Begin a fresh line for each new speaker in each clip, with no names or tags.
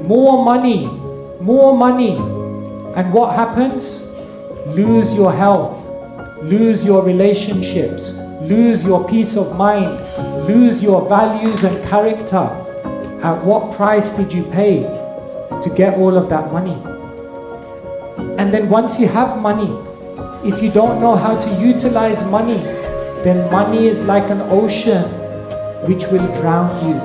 more money, more money. And what happens? Lose your health, lose your relationships, lose your peace of mind, lose your values and character. At what price did you pay to get all of that money? And then once you have money, if you don't know how to utilize money, then money is like an ocean which will drown you.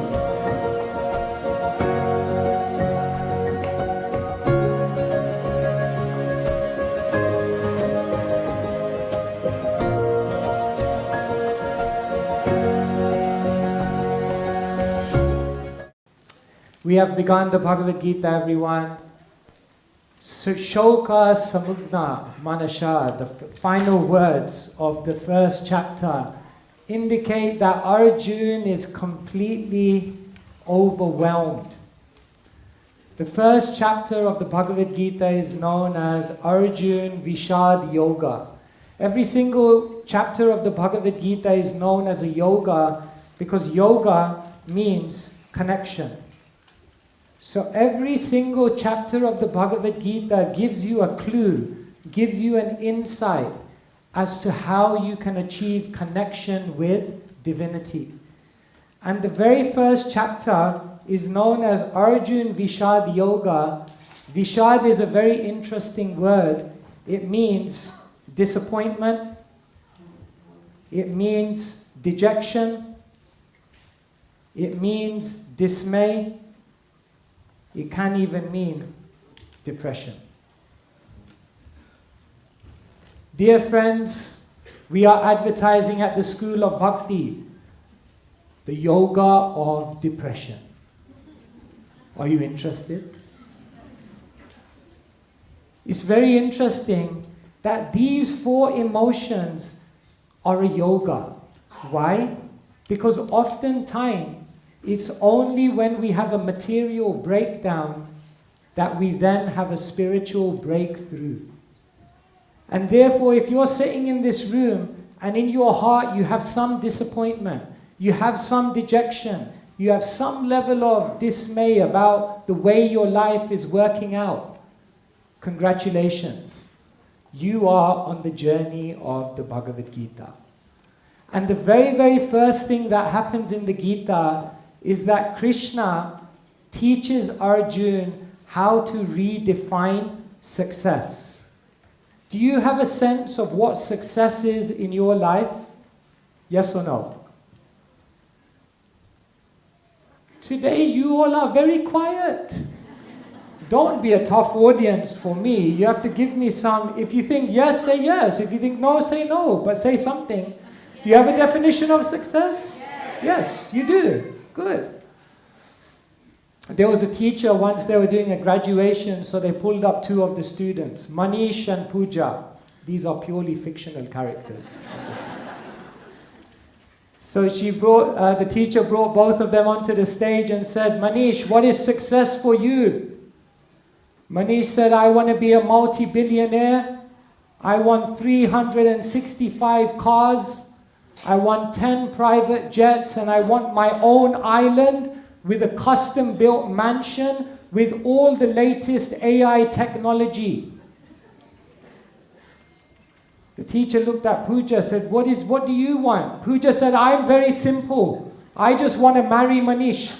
We have begun the Bhagavad Gita, everyone. Shoka Samugna Manasha, the final words of the first chapter, indicate that Arjuna is completely overwhelmed. The first chapter of the Bhagavad Gita is known as Arjuna Vishad Yoga. Every single chapter of the Bhagavad Gita is known as a yoga because yoga means connection. So every single chapter of the Bhagavad Gita gives you a clue, gives you an insight as to how you can achieve connection with divinity. And the very first chapter is known as Arjuna Vishad Yoga. Vishad is a very interesting word. It means disappointment. It means dejection. It means dismay. It can even mean depression. Dear friends, we are advertising at the School of Bhakti the yoga of depression. Are you interested? It's very interesting that these four emotions are a yoga. Why? Because oftentimes it's only when we have a material breakdown that we then have a spiritual breakthrough. And therefore, if you're sitting in this room and in your heart you have some disappointment, you have some dejection, you have some level of dismay about the way your life is working out, congratulations. You are on the journey of the Bhagavad Gita. And the very, very first thing that happens in the Gita is that Krishna teaches Arjuna how to redefine success. Do you have a sense of what success is in your life? Yes or no? Today you all are very quiet. Don't be a tough audience for me. You have to give me some. If you think yes, say yes. If you think no, say no. But say something. Do you have a definition of success? Yes, you do. Good. There was a teacher once, they were doing a graduation, so they pulled up two of the students, Manish and Pooja. These are purely fictional characters. So the teacher brought both of them onto the stage and said, Manish, what is success for you? Manish said, I want to be a multi-billionaire. I want 365 cars. I want 10 private jets, and I want my own island with a custom-built mansion with all the latest AI technology. The teacher looked at Pooja and said, what do you want? Pooja said, I'm very simple. I just want to marry Manish.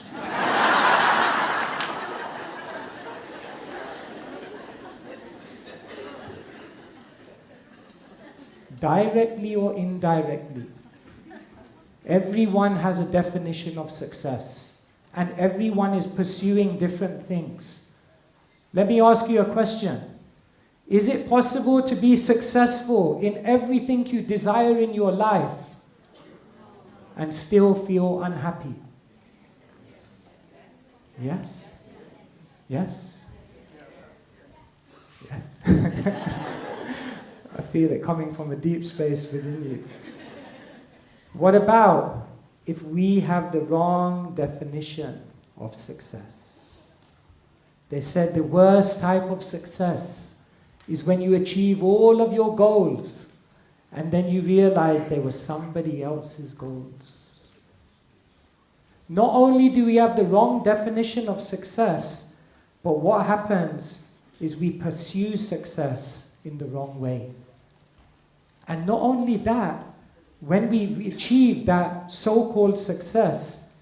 Directly or indirectly, everyone has a definition of success, and everyone is pursuing different things. Let me ask you a question. Is it possible to be successful in everything you desire in your life and still feel unhappy? Yes? Yes? Yes. I feel it coming from a deep space within you. What about if we have the wrong definition of success? They said the worst type of success is when you achieve all of your goals and then you realize they were somebody else's goals. Not only do we have the wrong definition of success, But what happens is we pursue success in the wrong way. And not only that, when we achieve that so-called success,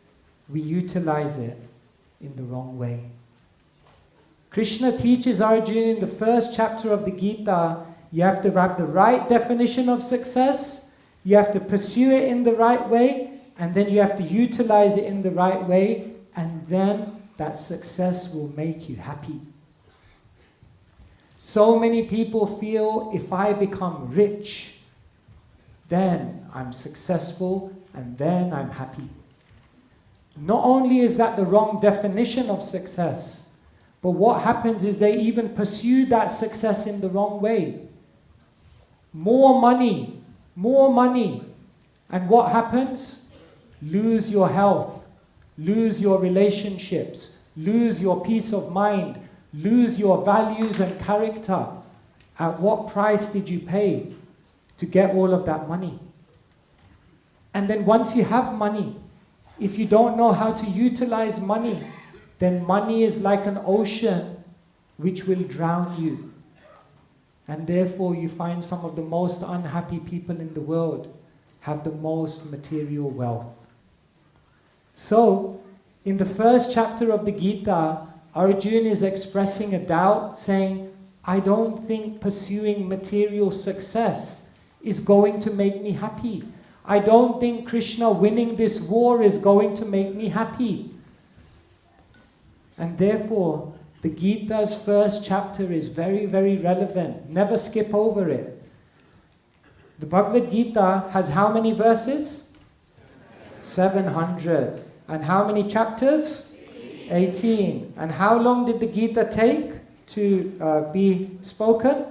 we utilize it in the wrong way. Krishna teaches Arjuna in the first chapter of the Gita, you have to have the right definition of success, you have to pursue it in the right way, and then you have to utilize it in the right way, and then that success will make you happy. So many people feel if I become rich, then I'm successful and then I'm happy. Not only is that the wrong definition of success, but what happens is they even pursue that success in the wrong way. More money. And what happens? Lose your health, lose your relationships, lose your peace of mind, lose your values and character. At what price did you pay to get all of that money? And then once you have money, if you don't know how to utilize money, then money is like an ocean which will drown you. And therefore you find some of the most unhappy people in the world have the most material wealth. So, in the first chapter of the Gita, Arjuna is expressing a doubt, saying, I don't think pursuing material success is going to make me happy. I don't think Krishna winning this war is going to make me happy. And therefore, the Gita's first chapter is very, very relevant. Never skip over it. The Bhagavad Gita has how many verses? 700. And how many chapters? 18. And how long did the Gita take to be spoken?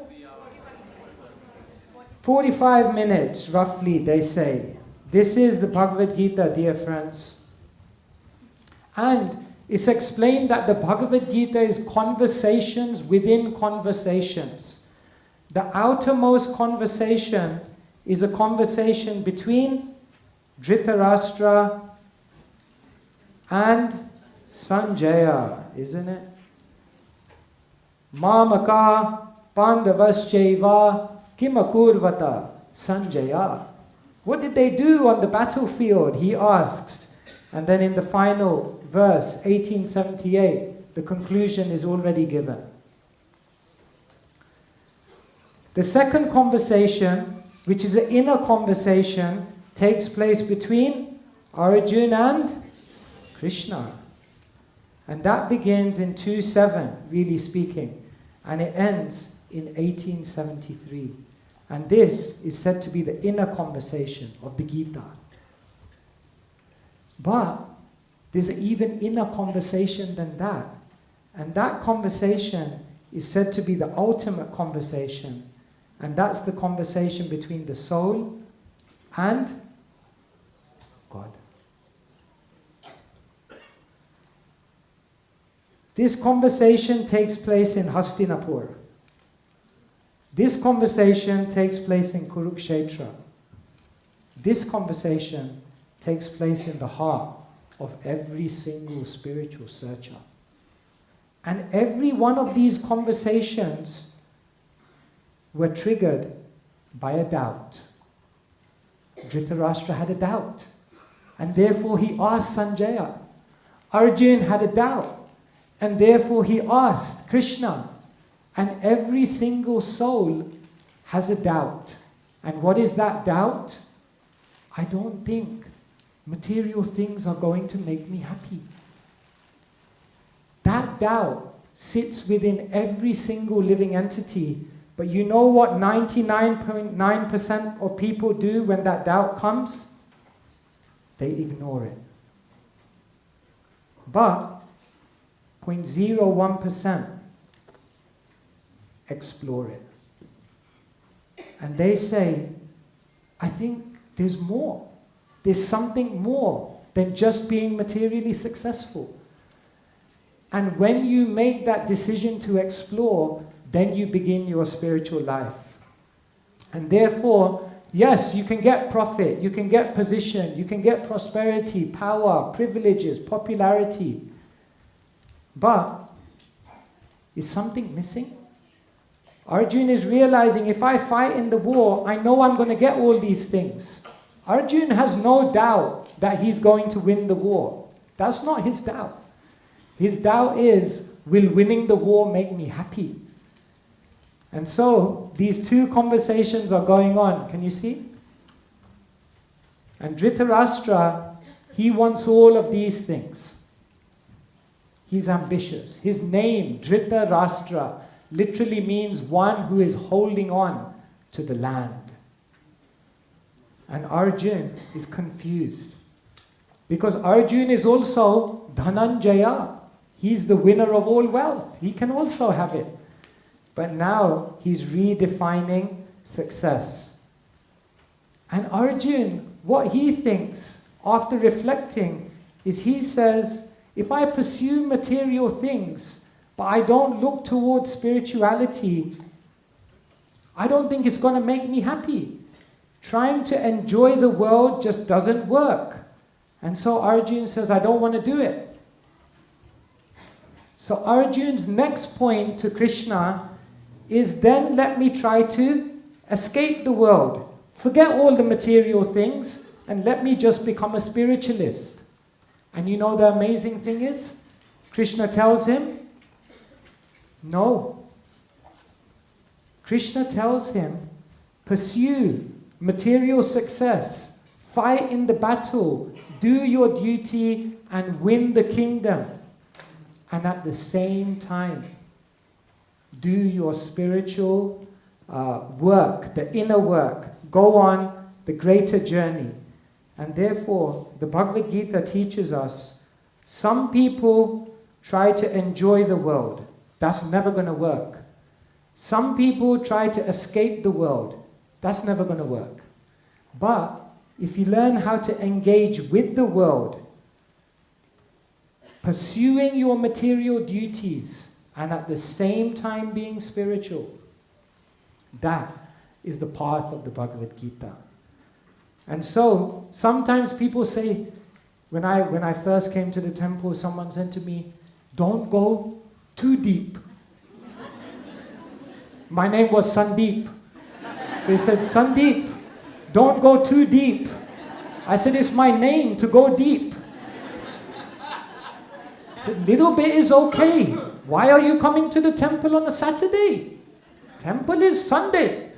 45 minutes, roughly, they say. This is the Bhagavad Gita, dear friends. And it's explained that the Bhagavad Gita is conversations within conversations. The outermost conversation is a conversation between Dhritarashtra and Sanjaya, isn't it? Mamaka Pandavaschaiva Kimakurvata Sanjaya. What did they do on the battlefield? He asks. And then in the final verse, 1878, the conclusion is already given. The second conversation, which is an inner conversation, takes place between Arjuna and Krishna. And that begins in 2.7, really speaking. And it ends in 1873. And this is said to be the inner conversation of the Gita. But there's an even inner conversation than that. And that conversation is said to be the ultimate conversation. And that's the conversation between the soul and God. This conversation takes place in Hastinapur. This conversation takes place in Kurukshetra. This conversation takes place in the heart of every single spiritual searcher. And every one of these conversations were triggered by a doubt. Dhritarashtra had a doubt, and therefore he asked Sanjaya. Arjuna had a doubt, and therefore he asked Krishna. And every single soul has a doubt. And what is that doubt? I don't think material things are going to make me happy. That doubt sits within every single living entity. But you know what 99.9% of people do when that doubt comes? They ignore it. But 0.01% explore it. And they say, I think there's more. There's something more than just being materially successful. And when you make that decision to explore, then you begin your spiritual life. And therefore, yes, you can get profit, you can get position, you can get prosperity, power, privileges, popularity. But Is something missing? Arjuna is realizing, if I fight in the war, I know I'm going to get all these things. Arjuna has no doubt that he's going to win the war. That's not his doubt. His doubt is, will winning the war make me happy? And so, these two conversations are going on. Can you see? And Dhritarashtra, he wants all of these things. He's ambitious. His name, Dhritarashtra, literally means one who is holding on to the land. And Arjuna is confused. Because Arjuna is also Dhananjaya. He's the winner of all wealth. He can also have it. But now he's redefining success. And Arjuna, what he thinks after reflecting is he says, if I pursue material things, but I don't look towards spirituality, I don't think it's going to make me happy. Trying to enjoy the world just doesn't work. And so Arjuna says, I don't want to do it. So Arjuna's next point to Krishna is, then let me try to escape the world. Forget all the material things and let me just become a spiritualist. And you know the amazing thing is, Krishna tells him, no. Krishna tells him, pursue material success, fight in the battle, do your duty and win the kingdom. And at the same time, do your spiritual work, the inner work. Go on the greater journey. And therefore, the Bhagavad Gita teaches us, some people try to enjoy the world. That's never going to work. Some people try to escape the world. That's never going to work. But if you learn how to engage with the world, pursuing your material duties, and at the same time being spiritual, that is the path of the Bhagavad Gita. And so, sometimes people say, when I first came to the temple, someone said to me, don't go too deep. My name was Sandeep. So he said, Sandeep, don't go too deep. I said, it's my name to go deep. He said, little bit is okay. Why are you coming to the temple on a Saturday? Temple is Sunday.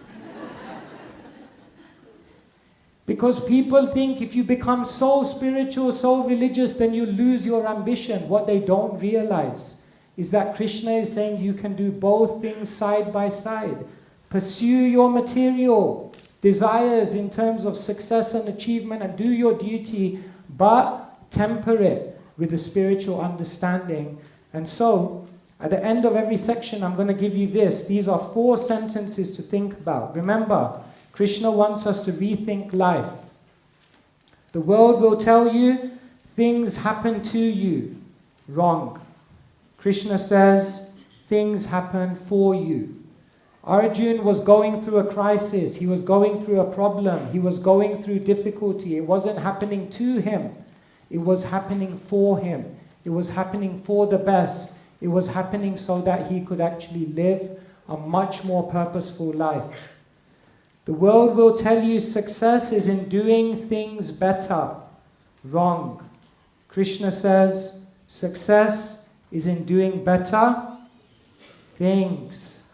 Because people think if you become so spiritual, so religious, then you lose your ambition. What they don't realize is that Krishna is saying you can do both things side by side. Pursue your material desires in terms of success and achievement and do your duty, but temper it with a spiritual understanding. And so, at the end of every section, I'm going to give you this. These are 4 sentences to think about. Remember, Krishna wants us to rethink life. The world will tell you things happen to you. Wrong. Krishna says things happen for you. Arjuna was going through a crisis. He was going through a problem. He was going through difficulty. It wasn't happening to him. It was happening for him. It was happening for the best. It was happening so that he could actually live a much more purposeful life. The world will tell you success is in doing things better. Wrong. Krishna says success is in doing better things.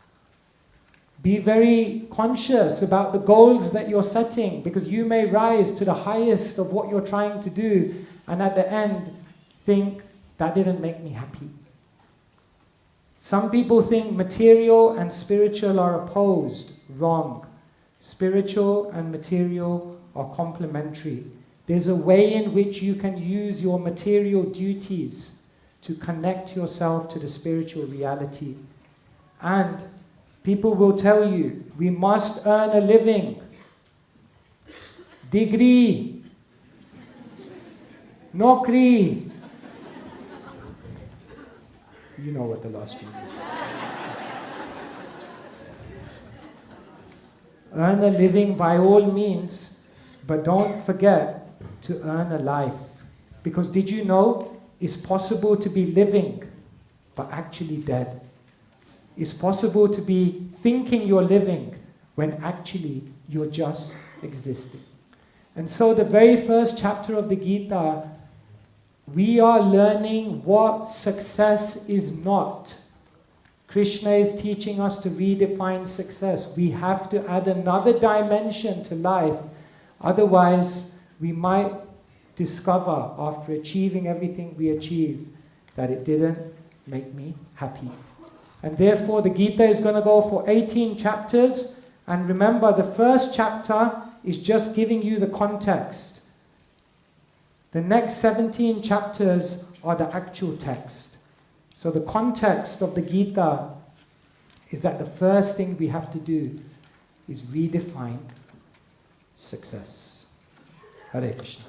Be very conscious about the goals that you're setting, because you may rise to the highest of what you're trying to do and at the end think, that didn't make me happy. Some people think material and spiritual are opposed. Wrong. Spiritual and material are complementary. There's a way in which you can use your material duties to connect yourself to the spiritual reality. And people will tell you, we must earn a living. Degree. Nokri. You know what the last one is. Earn a living by all means, but don't forget to earn a life. Because did you know it's possible to be living, but actually dead? it's possible to be thinking you're living when actually you're just existing. And so the very first chapter of the Gita, we are learning what success is not. Krishna is teaching us to redefine success. We have to add another dimension to life. Otherwise, we might discover after achieving everything we achieve that it didn't make me happy. And therefore, the Gita is going to go for 18 chapters. And remember, the first chapter is just giving you the context. The next 17 chapters are the actual text. So the context of the Gita is that the first thing we have to do is redefine success. Hare Krishna.